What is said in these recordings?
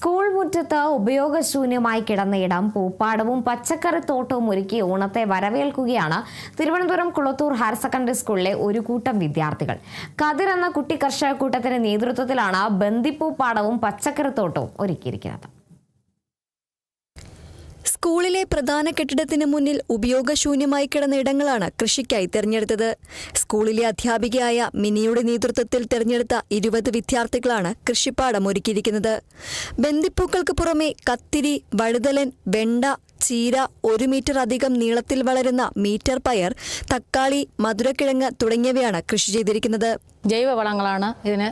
School മുറ്റത്ത് ഉപയോഗശൂന്യമായി കിടന്ന ഇടം പൂപ്പാടവും പച്ചക്കറിത്തോട്ടവും ഒരുക്കി ഓണത്തെ വരവേൽക്കുകയാണ് തിരുവനന്തപുരം കുളത്തൂർ ഹയർ സെക്കൻഡറി സ്കൂളിലെ ഒരു കൂട്ടം വിദ്യാർത്ഥികൾ. കതിർ എന്ന കുട്ടി കർഷക കൂട്ടത്തിന്റെ നേതൃത്വത്തിലാണ് ബന്ദിപ്പൂപ്പാടവും പച്ചക്കറിത്തോട്ടവും ഒരുക്കിയിരിക്കുന്നത്. സ്കൂളിലെ പ്രധാന കെട്ടിടത്തിന് മുന്നിൽ ഉപയോഗശൂന്യമായി കിടന്ന ഇടങ്ങളാണ് കൃഷിക്കായി തെരഞ്ഞെടുത്തത്. സ്കൂളിലെ അധ്യാപികയായ മിനിയുടെ നേതൃത്വത്തിൽ തെരഞ്ഞെടുത്ത 20 വിദ്യാർത്ഥികളാണ് കൃഷിപ്പാടം ഒരുക്കിയിരിക്കുന്നത്. ബന്ദിപ്പൂക്കൾക്ക് പുറമെ കത്തിരി, വഴുതലൻ, വെണ്ട, ചീര, 1 മീറ്റർ അധികം നീളത്തിൽ വളരുന്ന മീറ്റർ പയർ, തക്കാളി, മധുരക്കിഴങ്ങ് തുടങ്ങിയവയാണ് കൃഷി ചെയ്തിരിക്കുന്നത്. ജൈവവളങ്ങളാണ് ഇതിന്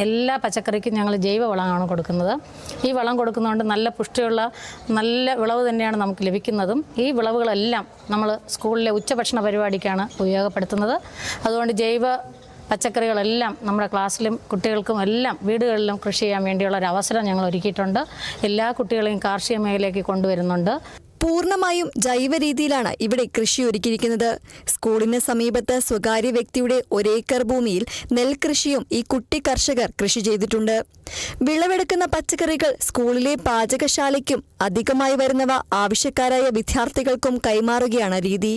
എല്ലാ പച്ചക്കറിക്കും ഞങ്ങൾ ജൈവവളമാണ് കൊടുക്കുന്നത്. ഈ വളം കൊടുക്കുന്നതുകൊണ്ട് നല്ല പുഷ്ടിയുള്ള നല്ല വിളവ് തന്നെയാണ് നമുക്ക് ലഭിക്കുന്നതും. ഈ വിളവുകളെല്ലാം നമ്മൾ സ്കൂളിലെ ഉച്ചഭക്ഷണ പരിപാടിക്കാണ് ഉപയോഗപ്പെടുത്തുന്നത്. അതുകൊണ്ട് ജൈവ പച്ചക്കറികളെല്ലാം നമ്മുടെ ക്ലാസ്സിലും കുട്ടികൾക്കും എല്ലാം വീടുകളിലും കൃഷി ചെയ്യാൻ വേണ്ടിയുള്ള ഒരു അവസരം ഞങ്ങൾ ഒരുക്കിയിട്ടുണ്ട്. എല്ലാ കുട്ടികളെയും കാർഷിക മേഖലയിലേക്ക് കൊണ്ടുവരുന്നുണ്ട്. പൂർണ്ണമായും ജൈവ രീതിയിലാണ് ഇവിടെ കൃഷി ഒരുക്കിയിരിക്കുന്നത്. സ്കൂളിന് സമീപത്ത് സ്വകാര്യ വ്യക്തിയുടെ 1 ഏക്കർ ഭൂമിയിൽ നെൽകൃഷിയും ഈ കുട്ടി കർഷകർ കൃഷി ചെയ്തിട്ടുണ്ട്. വിളവെടുക്കുന്ന പച്ചക്കറികൾ സ്കൂളിലെ പാചകശാലയ്ക്കും അധികമായി വരുന്നവ ആവശ്യക്കാരായ വിദ്യാർത്ഥികൾക്കും കൈമാറുകയാണ് രീതി.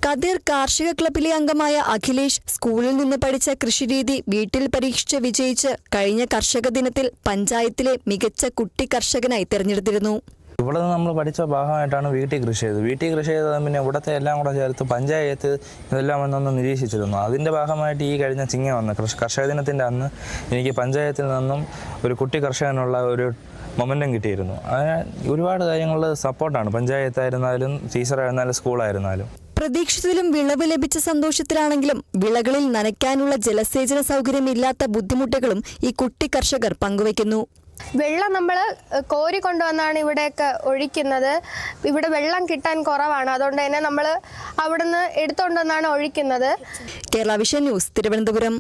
കതിർ കാർഷിക ക്ലബിലെ അംഗമായ അഖിലേഷ് സ്കൂളിൽ നിന്ന് പഠിച്ച കൃഷിരീതി വീട്ടിൽ പരീക്ഷിച്ച് വിജയിച്ച് കഴിഞ്ഞ കർഷക ദിനത്തിൽ പഞ്ചായത്തിലെ മികച്ച കുട്ടി കർഷകനായി തെരഞ്ഞെടുത്തിരുന്നു. ഇവിടെ നിന്ന് നമ്മൾ പഠിച്ച ഭാഗമായിട്ടാണ് വീട്ടിൽ കൃഷി ചെയ്തത്. വീട്ടിൽ കൃഷി ചെയ്തത് പിന്നെ ഇവിടുത്തെ എല്ലാം കൂടെ ചേർത്ത് പഞ്ചായത്ത് ഇതെല്ലാം വന്നൊന്ന് നിരീക്ഷിച്ചിരുന്നു. അതിൻ്റെ ഭാഗമായിട്ട് ഈ കഴിഞ്ഞ ചിങ്ങ വന്ന് കർഷക ദിനത്തിൻ്റെ അന്ന് എനിക്ക് പഞ്ചായത്തിൽ നിന്നും ഒരു കുട്ടി കർഷകനുള്ള ഒരു മൊമെൻറ്റം കിട്ടിയിരുന്നു. അങ്ങനെ ഒരുപാട് കാര്യങ്ങളിൽ സപ്പോർട്ടാണ്, പഞ്ചായത്തായിരുന്നാലും ടീച്ചറായിരുന്നാലും സ്കൂളായിരുന്നാലും. പ്രതീക്ഷിച്ചതിലും വിളവ് ലഭിച്ച സന്തോഷത്തിലാണെങ്കിലും വിളകളിൽ നനയ്ക്കാനുള്ള ജലസേചന സൗകര്യമില്ലാത്ത ബുദ്ധിമുട്ടുകളും ഈ കുട്ടി കർഷകർ പങ്കുവയ്ക്കുന്നു. വെള്ളം നമ്മൾ കോരി കൊണ്ടുവന്നാണ് ഇവിടെയൊക്കെ ഒഴിക്കുന്നത്. ഇവിടെ വെള്ളം കിട്ടാൻ കുറവാണ്, അതുകൊണ്ട് തന്നെ നമ്മൾ അവിടുന്ന് എടുത്തുകൊണ്ടുവന്നാണ് ഒഴിക്കുന്നത്. Kerala vision news, Thiruvananthapuram.